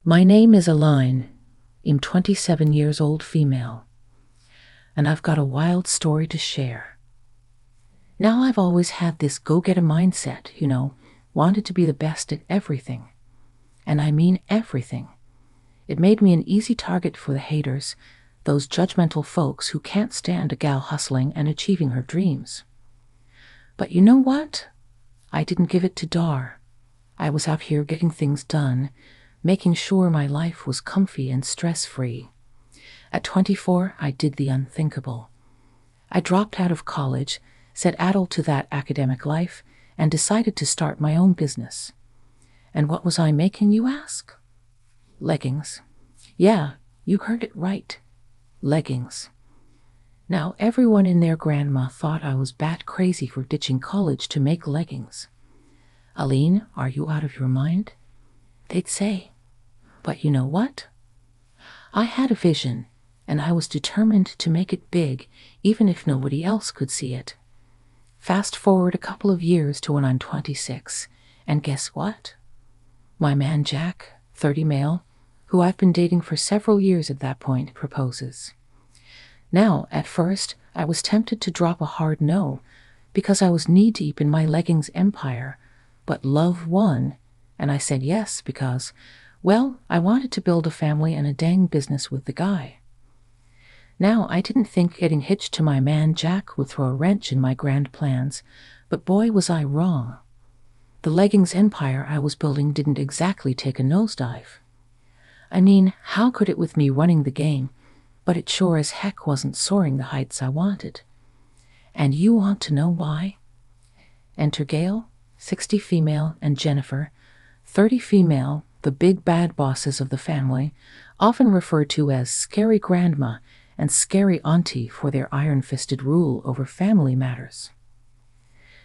My name is Aline. I'm 27 years old female, and I've got a wild story to share. Now I've always had this go-getter mindset, wanted to be the best at everything. And I mean everything. It made me an easy target for the haters, those judgmental folks who can't stand a gal hustling and achieving her dreams. But you know what? I didn't give it to Dar. I was out here getting things done, making sure my life was comfy and stress-free. At 24, I did the unthinkable. I dropped out of college, said adult to that academic life, and decided to start my own business. And what was I making, you ask? Leggings. Yeah, you heard it right. Leggings. Now, everyone and their grandma thought I was bat crazy for ditching college to make leggings. Aline, are you out of your mind? They'd say. But you know what? I had a vision, and I was determined to make it big, even if nobody else could see it. Fast forward a couple of years to when I'm 26, and guess what? My man Jack, 30 male, who I've been dating for several years at that point, proposes. Now, at first, I was tempted to drop a hard no, because I was knee-deep in my leggings empire, but love won, and I said yes because, well, I wanted to build a family and a dang business with the guy. Now, I didn't think getting hitched to my man Jack would throw a wrench in my grand plans, but boy was I wrong. The leggings empire I was building didn't exactly take a nosedive. I mean, how could it with me running the game, but it sure as heck wasn't soaring the heights I wanted. And you want to know why? Enter Gail, 60 female, and Jennifer, 30 female, the big bad bosses of the family, often referred to as scary grandma and scary auntie for their iron-fisted rule over family matters.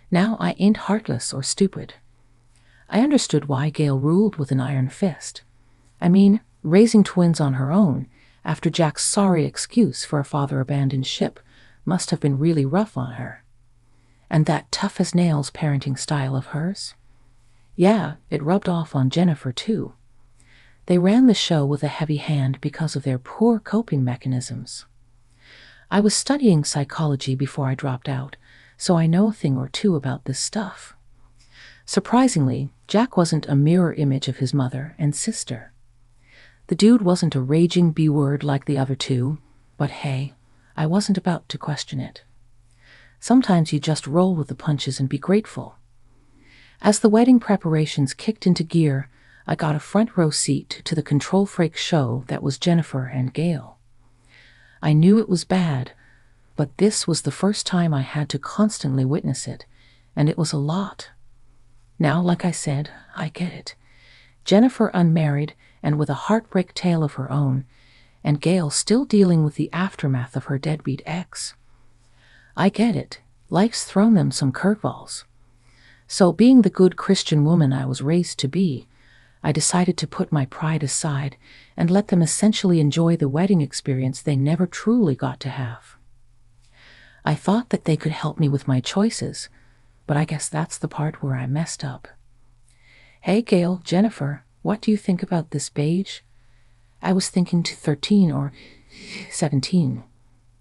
Now I ain't heartless or stupid. I understood why Gail ruled with an iron fist. I mean, raising twins on her own, after Jack's sorry excuse for a father-abandoned ship, must have been really rough on her. And that tough-as-nails parenting style of hers? Yeah, it rubbed off on Jennifer, too. They ran the show with a heavy hand because of their poor coping mechanisms. I was studying psychology before I dropped out, so I know a thing or two about this stuff. Surprisingly, Jack wasn't a mirror image of his mother and sister. The dude wasn't a raging B-word like the other two, but hey, I wasn't about to question it. Sometimes you just roll with the punches and be grateful. As the wedding preparations kicked into gear, I got a front row seat to the control freak show that was Jennifer and Gail. I knew it was bad, but this was the first time I had to constantly witness it, and it was a lot. Now, like I said, I get it. Jennifer unmarried and with a heartbreak tale of her own, and Gail still dealing with the aftermath of her deadbeat ex. I get it. Life's thrown them some curveballs. So being the good Christian woman I was raised to be, I decided to put my pride aside and let them essentially enjoy the wedding experience they never truly got to have. I thought that they could help me with my choices, but I guess that's the part where I messed up. Hey Gail, Jennifer, what do you think about this beige? I was thinking to 13 or 17.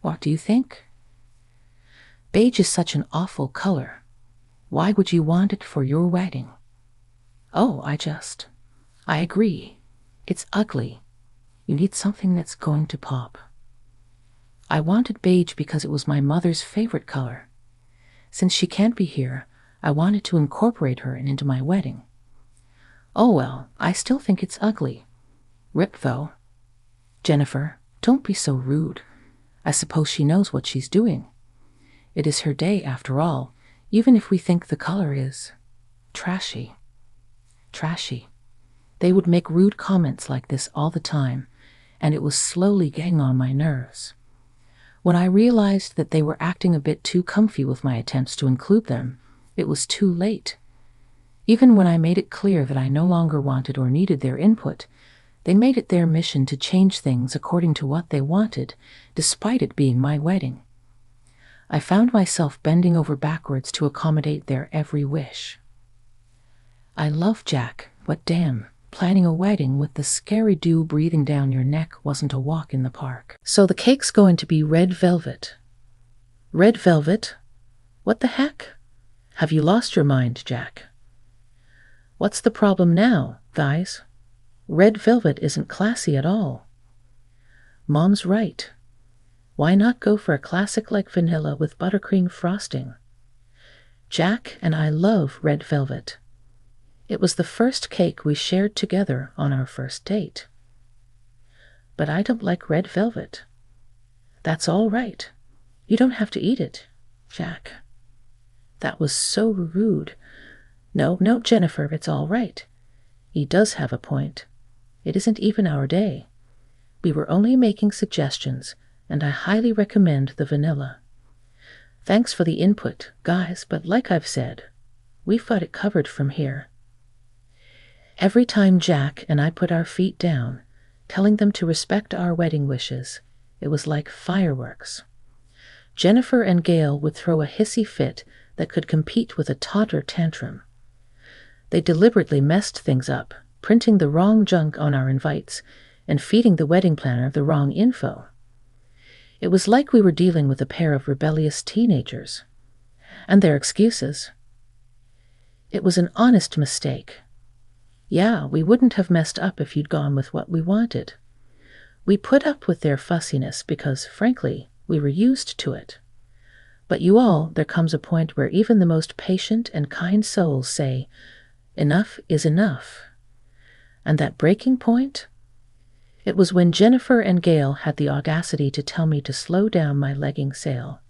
What do you think? Beige is such an awful color. Why would you want it for your wedding? Oh, I agree. It's ugly. You need something that's going to pop. I wanted beige because it was my mother's favorite color. Since she can't be here, I wanted to incorporate her into my wedding. Oh well, I still think it's ugly. Rip though. Jennifer, don't be so rude. I suppose she knows what she's doing. It is her day after all, even if we think the color is trashy. Trashy. They would make rude comments like this all the time, and it was slowly getting on my nerves. When I realized that they were acting a bit too comfy with my attempts to include them, it was too late. Even when I made it clear that I no longer wanted or needed their input, they made it their mission to change things according to what they wanted, despite it being my wedding. I found myself bending over backwards to accommodate their every wish. I love Jack, but damn, Planning a wedding with the scary dew breathing down your neck wasn't a walk in the park. So the cake's going to be red velvet. Red velvet? What the heck? Have you lost your mind, Jack? What's the problem now, guys? Red velvet isn't classy at all. Mom's right. Why not go for a classic like vanilla with buttercream frosting? Jack and I love red velvet. It was the first cake we shared together on our first date. But I don't like red velvet. That's all right. You don't have to eat it, Jack. That was so rude. No, Jennifer, it's all right. He does have a point. It isn't even our day. We were only making suggestions, and I highly recommend the vanilla. Thanks for the input, guys, but like I've said, we've got it covered from here. Every time Jack and I put our feet down, telling them to respect our wedding wishes, it was like fireworks. Jennifer and Gail would throw a hissy fit that could compete with a toddler tantrum. They deliberately messed things up, printing the wrong junk on our invites and feeding the wedding planner the wrong info. It was like we were dealing with a pair of rebellious teenagers. And their excuses. It was an honest mistake. Yeah, we wouldn't have messed up if you'd gone with what we wanted. We put up with their fussiness because, frankly, we were used to it. But there comes a point where even the most patient and kind souls say, enough is enough. And that breaking point? It was when Jennifer and Gail had the audacity to tell me to slow down my legging sale.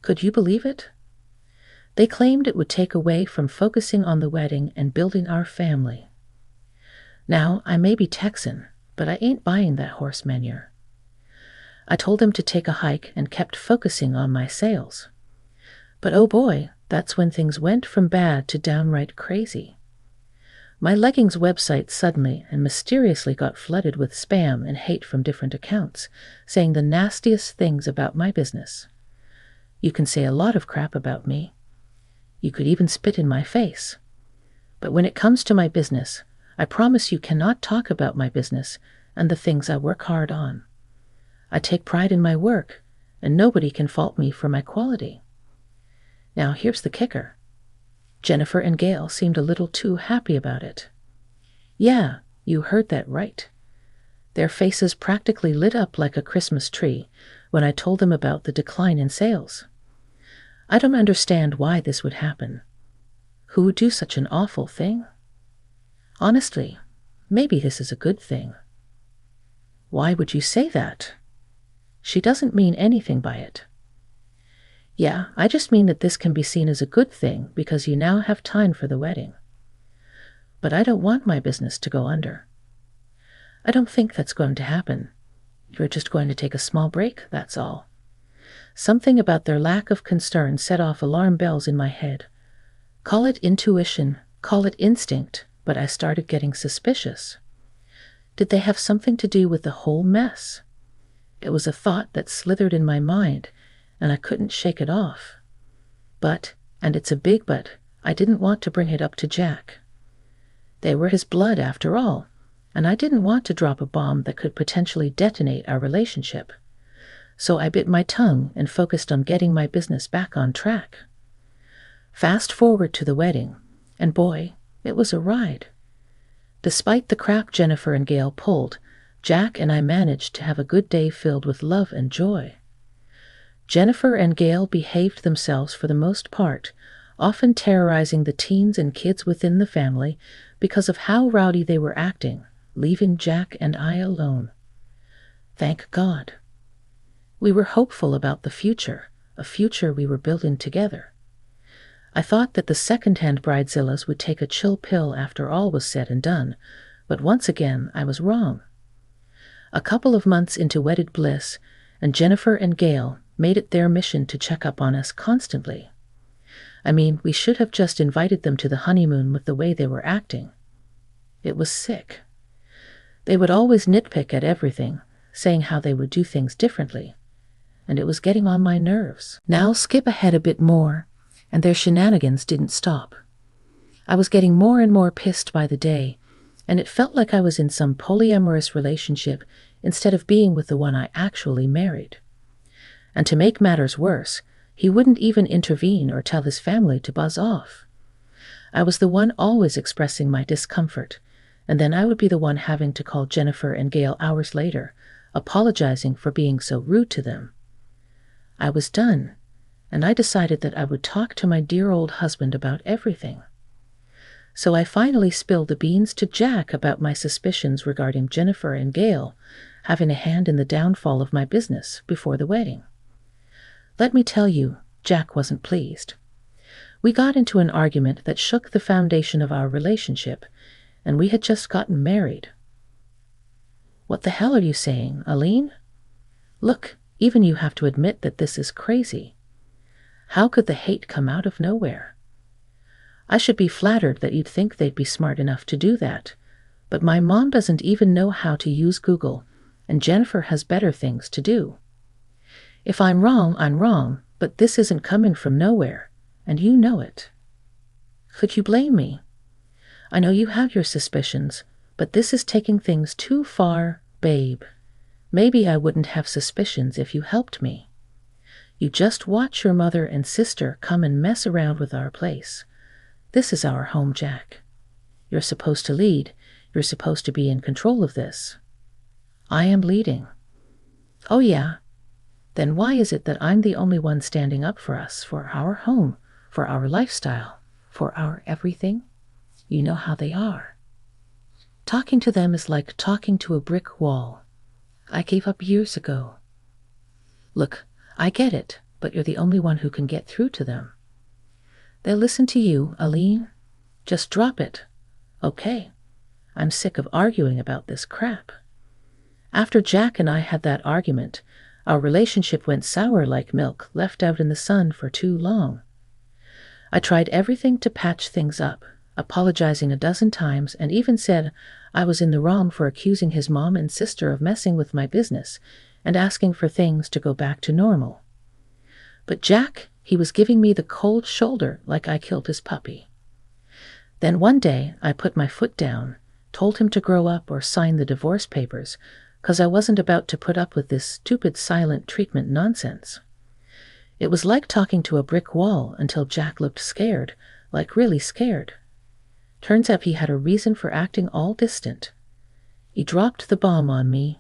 Could you believe it? They claimed it would take away from focusing on the wedding and building our family. Now, I may be Texan, but I ain't buying that horse manure. I told them to take a hike and kept focusing on my sales. But oh boy, that's when things went from bad to downright crazy. My leggings website suddenly and mysteriously got flooded with spam and hate from different accounts, saying the nastiest things about my business. You can say a lot of crap about me. You could even spit in my face. But when it comes to my business, I promise you cannot talk about my business and the things I work hard on. I take pride in my work, and nobody can fault me for my quality. Now here's the kicker. Jennifer and Gail seemed a little too happy about it. Yeah, you heard that right. Their faces practically lit up like a Christmas tree when I told them about the decline in sales. I don't understand why this would happen. Who would do such an awful thing? Honestly, maybe this is a good thing. Why would you say that? She doesn't mean anything by it. Yeah, I just mean that this can be seen as a good thing because you now have time for the wedding. But I don't want my business to go under. I don't think that's going to happen. You're just going to take a small break, that's all. Something about their lack of concern set off alarm bells in my head. Call it intuition, call it instinct, but I started getting suspicious. Did they have something to do with the whole mess? It was a thought that slithered in my mind, and I couldn't shake it off. But, and it's a big but, I didn't want to bring it up to Jack. They were his blood after all, and I didn't want to drop a bomb that could potentially detonate our relationship. So I bit my tongue and focused on getting my business back on track. Fast forward to the wedding, and boy, it was a ride. Despite the crap Jennifer and Gail pulled, Jack and I managed to have a good day filled with love and joy. Jennifer and Gail behaved themselves for the most part, often terrorizing the teens and kids within the family because of how rowdy they were acting, leaving Jack and I alone. Thank God. We were hopeful about the future, a future we were building together. I thought that the second-hand bridezillas would take a chill pill after all was said and done, but once again I was wrong. A couple of months into wedded bliss, and Jennifer and Gail made it their mission to check up on us constantly. I mean, we should have just invited them to the honeymoon with the way they were acting. It was sick. They would always nitpick at everything, saying how they would do things differently, and it was getting on my nerves. Now skip ahead a bit more, and their shenanigans didn't stop. I was getting more and more pissed by the day, and it felt like I was in some polyamorous relationship instead of being with the one I actually married. And to make matters worse, he wouldn't even intervene or tell his family to buzz off. I was the one always expressing my discomfort, and then I would be the one having to call Jennifer and Gail hours later, apologizing for being so rude to them. I was done, and I decided that I would talk to my dear old husband about everything. So I finally spilled the beans to Jack about my suspicions regarding Jennifer and Gail having a hand in the downfall of my business before the wedding. Let me tell you, Jack wasn't pleased. We got into an argument that shook the foundation of our relationship, and we had just gotten married. What the hell are you saying, Aline? Look, even you have to admit that this is crazy. How could the hate come out of nowhere? I should be flattered that you'd think they'd be smart enough to do that, but my mom doesn't even know how to use Google, and Jennifer has better things to do. If I'm wrong, I'm wrong, but this isn't coming from nowhere, and you know it. Could you blame me? I know you have your suspicions, but this is taking things too far, babe. Maybe I wouldn't have suspicions if you helped me. You just watch your mother and sister come and mess around with our place. This is our home, Jack. You're supposed to lead. You're supposed to be in control of this. I am leading. Oh yeah? Then why is it that I'm the only one standing up for us, for our home, for our lifestyle, for our everything? You know how they are. Talking to them is like talking to a brick wall. I gave up years ago. Look, I get it, but you're the only one who can get through to them. They'll listen to you, Aline. Just drop it. Okay. I'm sick of arguing about this crap. After Jack and I had that argument, our relationship went sour like milk left out in the sun for too long. I tried everything to patch things up, apologizing a dozen times, and even said I was in the wrong for accusing his mom and sister of messing with my business and asking for things to go back to normal. But Jack, he was giving me the cold shoulder like I killed his puppy. Then one day I put my foot down, told him to grow up or sign the divorce papers, 'cause I wasn't about to put up with this stupid silent treatment nonsense. It was like talking to a brick wall until Jack looked scared, like really scared. Turns out he had a reason for acting all distant. He dropped the bomb on me.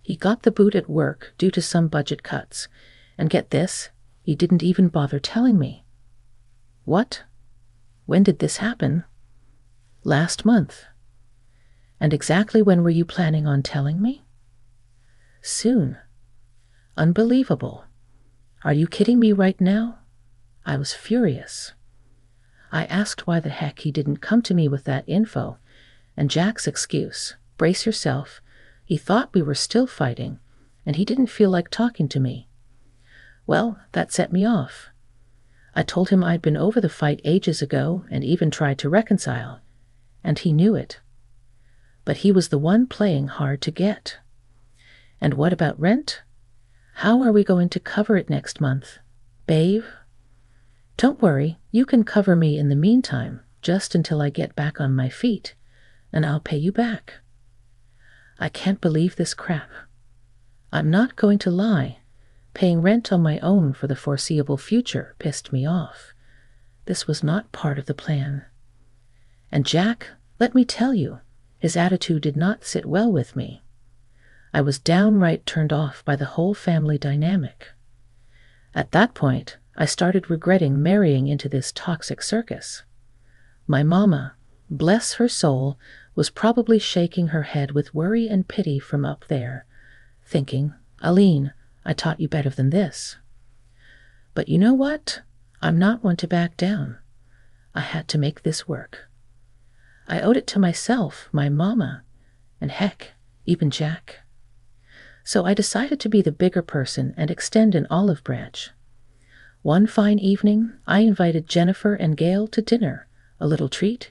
He got the boot at work due to some budget cuts, and get this, he didn't even bother telling me. What? When did this happen? Last month. And exactly when were you planning on telling me? Soon. Unbelievable. Are you kidding me right now? I was furious. I asked why the heck he didn't come to me with that info, and Jack's excuse, brace yourself, he thought we were still fighting, and he didn't feel like talking to me. Well, that set me off. I told him I'd been over the fight ages ago and even tried to reconcile, and he knew it. But he was the one playing hard to get. And what about rent? How are we going to cover it next month, babe? Don't worry, you can cover me in the meantime, just until I get back on my feet, and I'll pay you back. I can't believe this crap. I'm not going to lie. Paying rent on my own for the foreseeable future pissed me off. This was not part of the plan. And Jack, let me tell you, his attitude did not sit well with me. I was downright turned off by the whole family dynamic. At that point, I started regretting marrying into this toxic circus. My mama, bless her soul, was probably shaking her head with worry and pity from up there, thinking, Aline, I taught you better than this. But you know what? I'm not one to back down. I had to make this work. I owed it to myself, my mama, and heck, even Jack. So I decided to be the bigger person and extend an olive branch. One fine evening, I invited Jennifer and Gail to dinner, a little treat,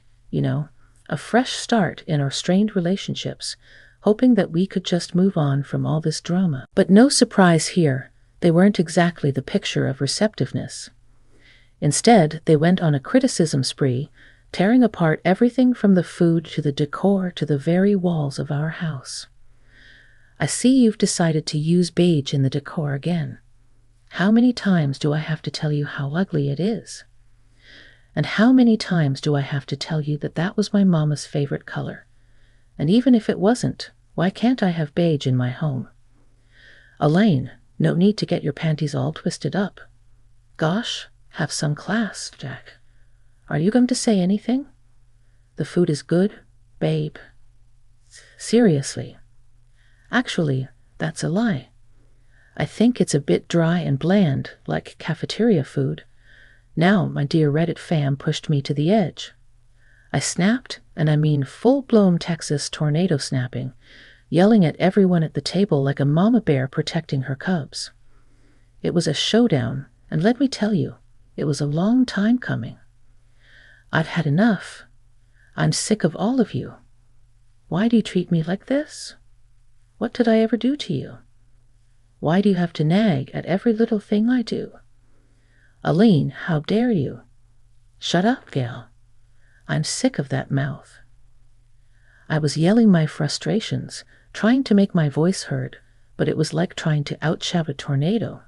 a fresh start in our strained relationships, hoping that we could just move on from all this drama. But no surprise here, they weren't exactly the picture of receptiveness. Instead, they went on a criticism spree, tearing apart everything from the food to the decor to the very walls of our house. I see you've decided to use beige in the decor again. How many times do I have to tell you how ugly it is? And how many times do I have to tell you that that was my mama's favorite color? And even if it wasn't, why can't I have beige in my home? Elaine, no need to get your panties all twisted up. Gosh, have some class, Jack. Are you going to say anything? The food is good, babe. Seriously. Actually, that's a lie. I think it's a bit dry and bland, like cafeteria food. Now, my dear Reddit fam pushed me to the edge. I snapped, and I mean full-blown Texas tornado snapping, yelling at everyone at the table like a mama bear protecting her cubs. It was a showdown, and let me tell you, it was a long time coming. I've had enough. I'm sick of all of you. Why do you treat me like this? What did I ever do to you? Why do you have to nag at every little thing I do? Aline, how dare you? Shut up, Gail. I'm sick of that mouth. I was yelling my frustrations, trying to make my voice heard, but it was like trying to outshout a tornado.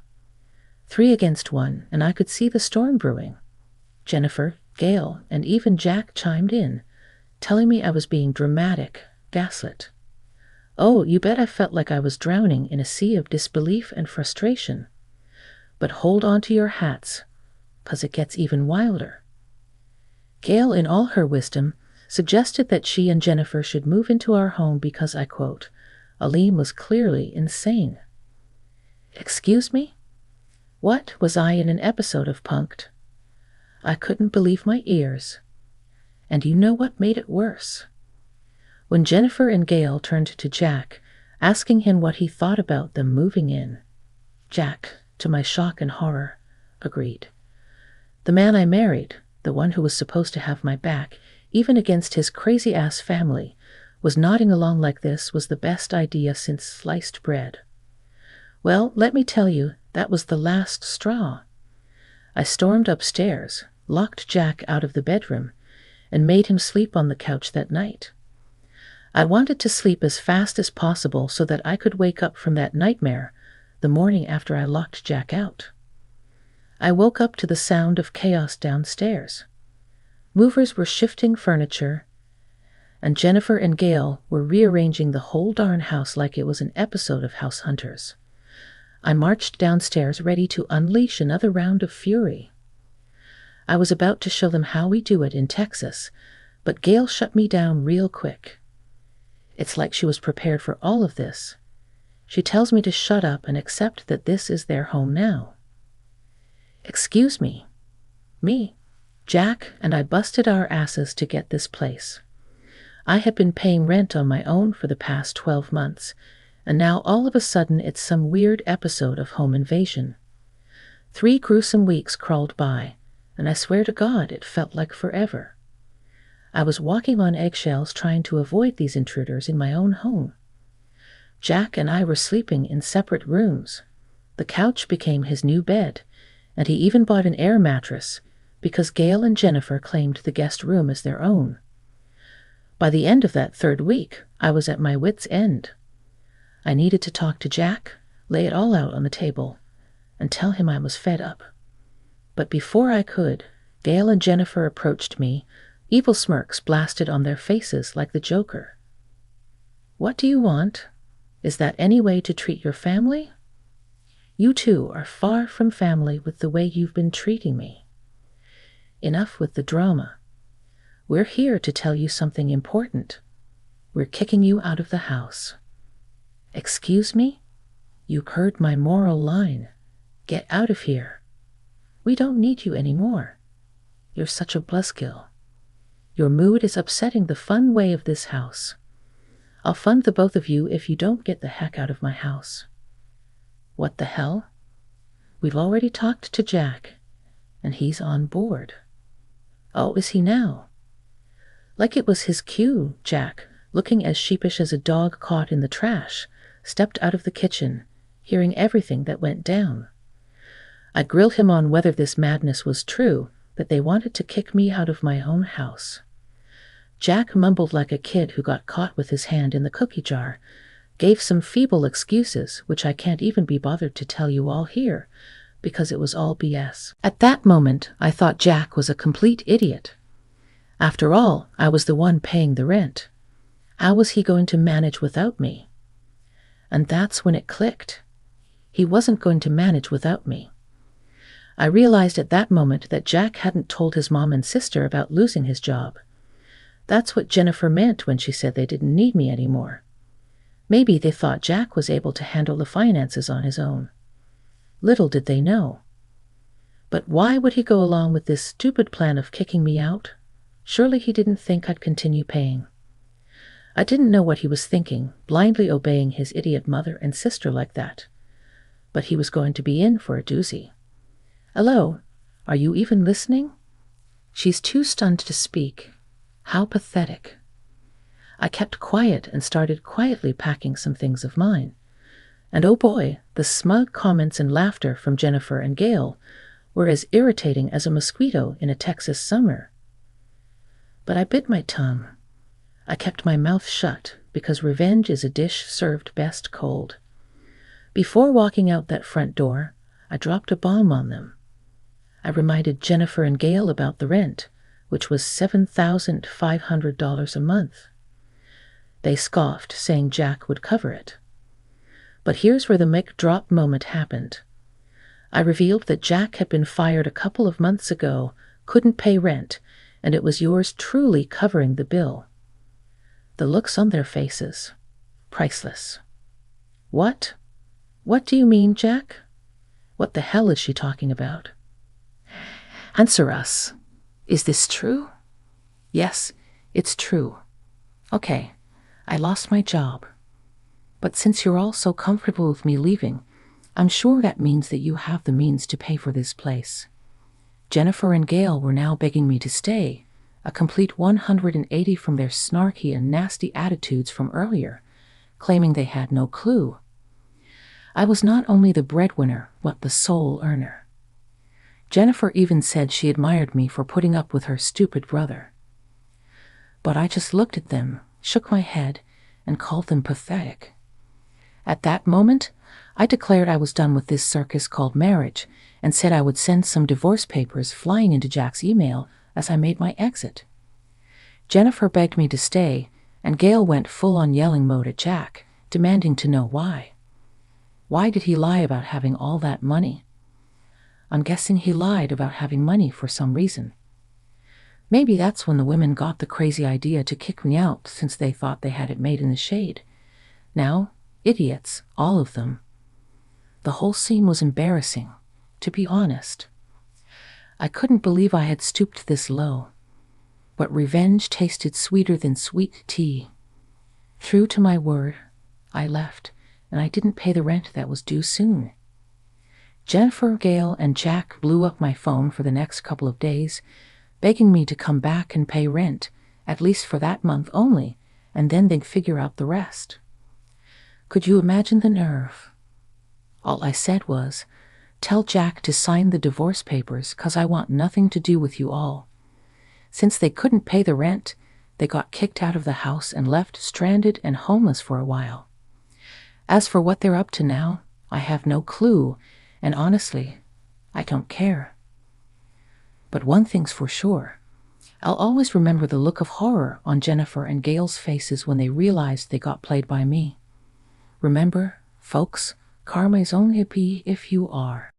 3 against 1, and I could see the storm brewing. Jennifer, Gail, and even Jack chimed in, telling me I was being dramatic, gaslit. Oh, you bet I felt like I was drowning in a sea of disbelief and frustration. But hold on to your hats, 'cause it gets even wilder. Gail, in all her wisdom, suggested that she and Jennifer should move into our home because, I quote, Aline was clearly insane. Excuse me? What, was I in an episode of Punk'd? I couldn't believe my ears. And you know what made it worse? When Jennifer and Gail turned to Jack, asking him what he thought about them moving in, Jack, to my shock and horror, agreed. The man I married, the one who was supposed to have my back, even against his crazy-ass family, was nodding along like this was the best idea since sliced bread. Well, let me tell you, that was the last straw. I stormed upstairs, locked Jack out of the bedroom, and made him sleep on the couch that night. I wanted to sleep as fast as possible so that I could wake up from that nightmare the morning after I locked Jack out. I woke up to the sound of chaos downstairs. Movers were shifting furniture, and Jennifer and Gail were rearranging the whole darn house like it was an episode of House Hunters. I marched downstairs ready to unleash another round of fury. I was about to show them how we do it in Texas, but Gail shut me down real quick. It's like she was prepared for all of this. She tells me to shut up and accept that this is their home now. Excuse me. Me, Jack, and I busted our asses to get this place. I had been paying rent on my own for the past 12 months, and now all of a sudden it's some weird episode of home invasion. 3 gruesome weeks crawled by, and I swear to God it felt like forever. I was walking on eggshells trying to avoid these intruders in my own home. Jack and I were sleeping in separate rooms. The couch became his new bed, and he even bought an air mattress because Gail and Jennifer claimed the guest room as their own. By the end of that 3rd week, I was at my wit's end. I needed to talk to Jack, lay it all out on the table, and tell him I was fed up. But before I could, Gail and Jennifer approached me, evil smirks blasted on their faces like the Joker. What do you want? Is that any way to treat your family? You two are far from family with the way you've been treating me. Enough with the drama. We're here to tell you something important. We're kicking you out of the house. Excuse me? You heard my moral line. Get out of here. We don't need you anymore. You're such a buzzkill. Your mood is upsetting the fun way of this house. I'll fund the both of you if you don't get the heck out of my house. What the hell? We've already talked to Jack, and he's on board. Oh, is he now? Like it was his cue, Jack, looking as sheepish as a dog caught in the trash, stepped out of the kitchen, hearing everything that went down. I grilled him on whether this madness was true, that they wanted to kick me out of my own house. Jack mumbled like a kid who got caught with his hand in the cookie jar, gave some feeble excuses, which I can't even be bothered to tell you all here, because it was all BS. At that moment, I thought Jack was a complete idiot. After all, I was the one paying the rent. How was he going to manage without me? And that's when it clicked. He wasn't going to manage without me. I realized at that moment that Jack hadn't told his mom and sister about losing his job. That's what Jennifer meant when she said they didn't need me anymore. Maybe they thought Jack was able to handle the finances on his own. Little did they know. But why would he go along with this stupid plan of kicking me out? Surely he didn't think I'd continue paying. I didn't know what he was thinking, blindly obeying his idiot mother and sister like that. But he was going to be in for a doozy. Hello, are you even listening? She's too stunned to speak. How pathetic. I kept quiet and started quietly packing some things of mine. And oh boy, the smug comments and laughter from Jennifer and Gail were as irritating as a mosquito in a Texas summer. But I bit my tongue. I kept my mouth shut because revenge is a dish served best cold. Before walking out that front door, I dropped a bomb on them. I reminded Jennifer and Gail about the rent, which was $7,500 a month. They scoffed, saying Jack would cover it. But here's where the mic drop moment happened. I revealed that Jack had been fired a couple of months ago, couldn't pay rent, and it was yours truly covering the bill. The looks on their faces, priceless. What? What do you mean, Jack? What the hell is she talking about? Answer us. Is this true? Yes, it's true. Okay, I lost my job. But since you're all so comfortable with me leaving, I'm sure that means that you have the means to pay for this place. Jennifer and Gail were now begging me to stay, a complete 180 from their snarky and nasty attitudes from earlier, claiming they had no clue. I was not only the breadwinner, but the sole earner. Jennifer even said she admired me for putting up with her stupid brother. But I just looked at them, shook my head, and called them pathetic. At that moment, I declared I was done with this circus called marriage and said I would send some divorce papers flying into Jack's email as I made my exit. Jennifer begged me to stay, and Gail went full-on yelling mode at Jack, demanding to know why. Why did he lie about having all that money? I'm guessing he lied about having money for some reason. Maybe that's when the women got the crazy idea to kick me out since they thought they had it made in the shade. Now, idiots, all of them. The whole scene was embarrassing, to be honest. I couldn't believe I had stooped this low. But revenge tasted sweeter than sweet tea. True to my word, I left, and I didn't pay the rent that was due soon. Jennifer, Gail, and Jack blew up my phone for the next couple of days, begging me to come back and pay rent, at least for that month only, and then they'd figure out the rest. Could you imagine the nerve? All I said was, "Tell Jack to sign the divorce papers, 'cause I want nothing to do with you all." Since they couldn't pay the rent, they got kicked out of the house and left stranded and homeless for a while. As for what they're up to now, I have no clue, and honestly, I don't care. But one thing's for sure. I'll always remember the look of horror on Jennifer and Gail's faces when they realized they got played by me. Remember, folks, karma is only a P if you are.